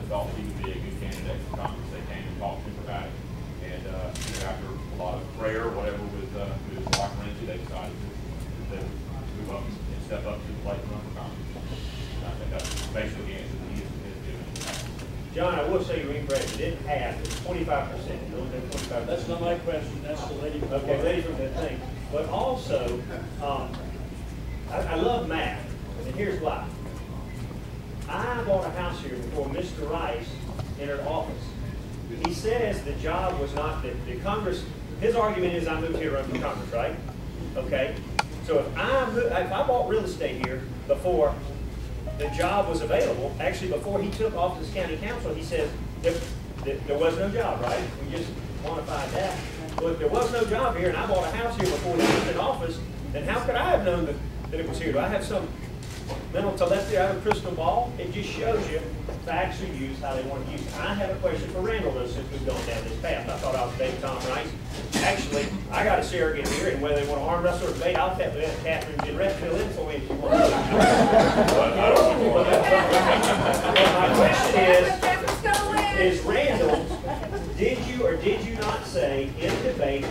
thought that he would be a good candidate for Congress. They came and talked to him about it. And after a lot of prayer or whatever with his wife Renzi, they decided to move up and step up to the plate and run for Congress. And I think that's basically the answer that he is giving. John, I will say you're incorrect. It didn't pass. It's 25%. 25%. That's not my question. That's the lady from Okay, lady from that thing. But also, I love math, and here's why. I bought a house here before Mr. Rice entered office. He says the job was not that the Congress. His argument is I moved here to run for Congress, right? Okay. So if I bought real estate here before the job was available, actually before he took office as county council, he says there was no job, right? We just quantified that. Well, if there was no job here and I bought a house here before he was in office, then how could I have known that it was here? Do I have some mental telepathy? I have a crystal ball? It just shows you facts are used how they want to use it. I have a question for Randall, though, since we've gone down this path. I thought I was debating Tom Rice. Actually, I got a surrogate here, and whether they want to arm wrestle or debate, I'll have Catherine Ginrett fill in for me if you want. My question is Randall, did you or did you not say in the debate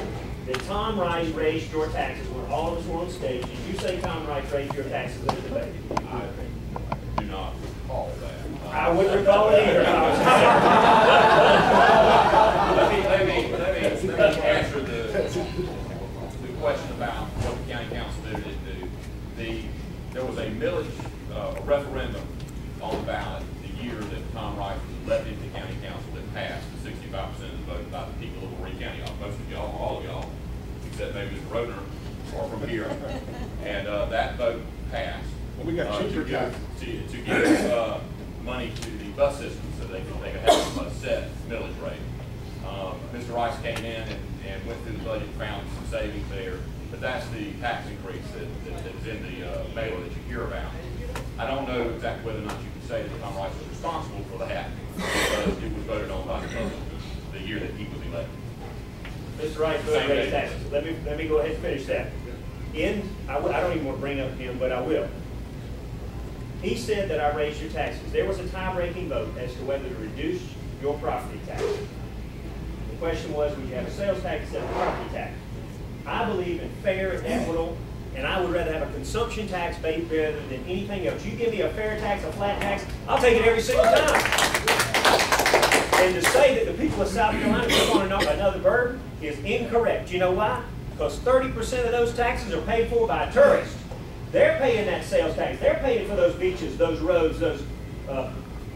that Tom Rice raised your taxes when all of us were on stage? Did you say Tom Rice raised your taxes in the debate? I do not recall that. I wouldn't recall it either. Let me answer the question about what the county council did or didn't do. There was a millage, a referendum on the ballot the year that Tom Rice was elected to the county council that passed. 65% of the vote by the people of Horry County, most of y'all, all of y'all, except maybe Mr. Rodner, are from here. And that vote passed. Well, we got cheaper taxes. To give money to the bus system so they could have a set millage rate. Mr. Rice came in and went through the budget and found some savings there. But that's the tax increase that's in the mailer that you hear about. I don't know exactly whether or not you can say that Tom Rice was responsible for that because it was voted on by the public the year that he was elected. Mr. Rice voted raise taxes. Let me go ahead and finish that. I don't even want to bring up him, but I will. He said that I raised your taxes. There was a tie-breaking vote as to whether to reduce your property tax. The question was, would you have a sales tax instead of a property tax? I believe in fair and equitable, and I would rather have a consumption tax base rather than anything else. You give me a fair tax, a flat tax, I'll take it every single time. And to say that the people of South Carolina took on another burden is incorrect. You know why? Because 30% of those taxes are paid for by tourists. They're paying that sales tax. They're paying for those beaches, those roads, those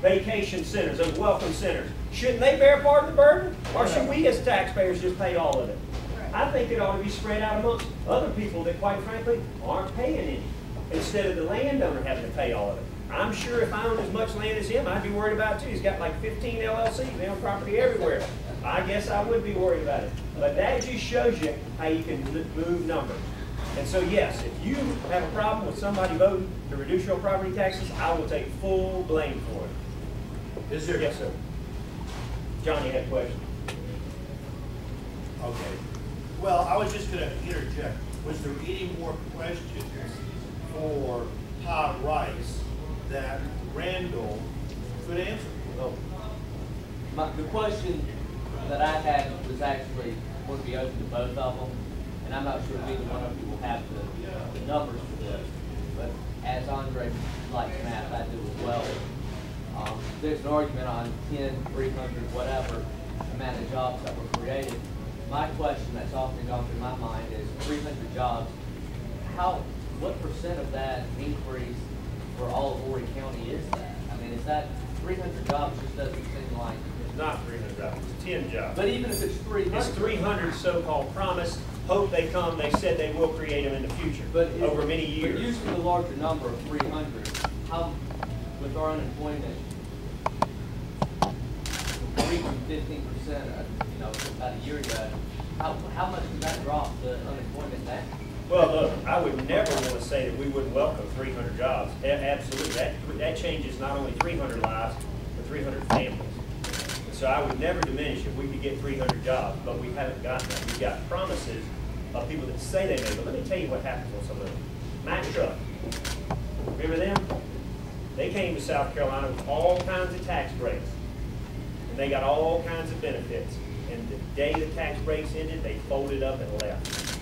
vacation centers, those welcome centers. Shouldn't they bear part of the burden? Or should we as taxpayers just pay all of it? I think it ought to be spread out amongst other people that, quite frankly, aren't paying any, instead of the landowner having to pay all of it. I'm sure if I owned as much land as him, I'd be worried about it too. He's got like 15 LLCs. They own property everywhere. I guess I would be worried about it. But that just shows you how you can move numbers. And so, yes, if you have a problem with somebody voting to reduce your property taxes, I will take full blame for it. Is there? Yes, sir. Johnny had a question. Okay. Well, I was just going to interject. Was there any more questions for Todd Rice that Randall could answer? Well, the question that I had was actually going to be open to both of them, and I'm not sure if either one of you will have the numbers for this, but as Andre likes math, I do as well. There's an argument on 10, 300, whatever amount of jobs that were created. My question that's often gone through my mind is 300 jobs. What percent of that increase for all of Horry County is that? I mean, is that 300 jobs? Just doesn't seem like It's not 300 jobs. It's 10 jobs. But even if it's 300, it's 300 so-called promised. Hope they come. They said they will create them in the future. But over many years. But using the larger number of 300, how, with our unemployment reaching 15%, about a year ago, how much does that drop the unemployment down? Well, look, I would never want to say that we wouldn't welcome 300 jobs. Absolutely. That changes not only 300 lives, but 300 families. So I would never diminish if we could get 300 jobs, but we haven't gotten that. We've got promises of people that say they may, but let me tell you what happens on some of them. Mack Truck, remember them? They came to South Carolina with all kinds of tax breaks. and they got all kinds of benefits. And the day the tax breaks ended, they folded up and left.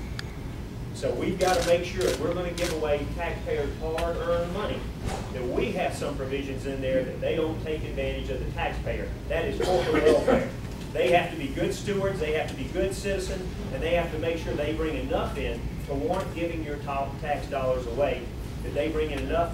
So we've got to make sure if we're going to give away taxpayers' hard-earned money, that we have some provisions in there that they don't take advantage of the taxpayer. That is corporate welfare. They have to be good stewards, they have to be good citizens, and they have to make sure they bring enough in to warrant giving your top tax dollars away, that they bring in enough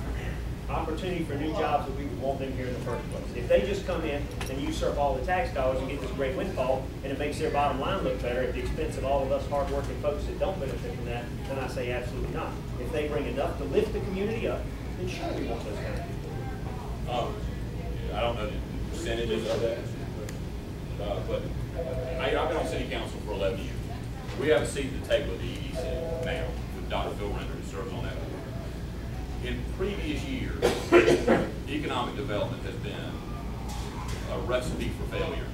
opportunity for new jobs that we would want them here in the first place. If they just come in and usurp all the tax dollars and get this great windfall, and it makes their bottom line look better at the expense of all of us hardworking folks that don't benefit from that, then I say absolutely not. If they bring enough to lift the community up, then sure we want those kind of people. I don't know the percentages of that, but I've been on city council for 11 years. We have a seat at the table at the EDC now with Dr. Phil Render, who serves on that board. In previous years, economic development has been a recipe for failure.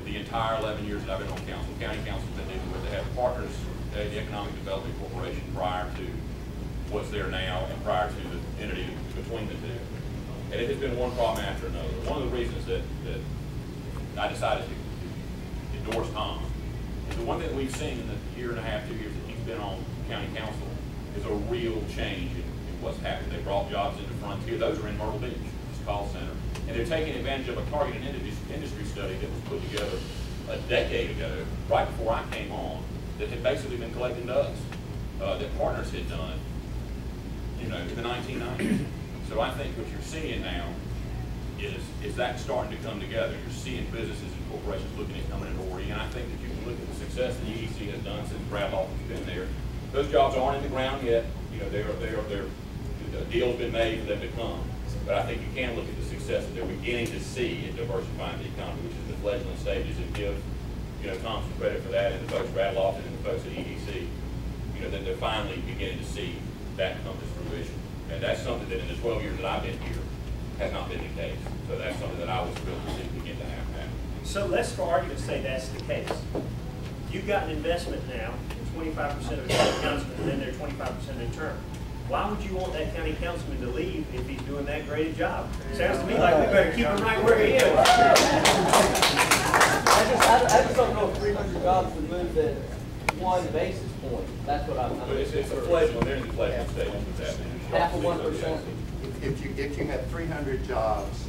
The entire 11 years that I've been on council, county council's been dealing with, they have partners, the Economic Development Corporation prior to what's there now and prior to the entity between the two. And it has been one problem after another. One of the reasons that I decided to endorse Tom is the one thing we've seen in the year and a half, 2 years that he's been on county council is a real change in what's happened. They brought jobs into Frontier. Those are in Myrtle Beach, this call center. And they're taking advantage of a targeted industry study that was put together a decade ago, right before I came on, that had basically been collecting dust that partners had done, in the 1990s. So I think what you're seeing now is that starting to come together. You're seeing businesses and corporations looking at coming into Horry, and I think that you can look at the success that the EDC has done since Brad Lawson's been there. Those jobs aren't in the ground yet. The deal's been made for them to come. But I think you can look at the success that they're beginning to see in diversifying the economy, which is the fledgling stages, and give Tom some credit for that, and the folks, Brad Lawson and the folks at EDC, that they're finally beginning to see that come to fruition. And that's something that in the 12 years that I've been here has not been the case. So that's something that I was thrilled to see begin to happen. So let's, for argument's sake, that's the case. You've got an investment now, 25% of the county councilman, and then they're 25% in term. Why would you want that county councilman to leave if he's doing that great a job? Sounds to me like we better keep him right where he is. I just don't know if 300 jobs would move at one basis point. That's what I'm. But it's a fledgling. They're in the fledgling stage with that. Half of 1%. If you have 300 jobs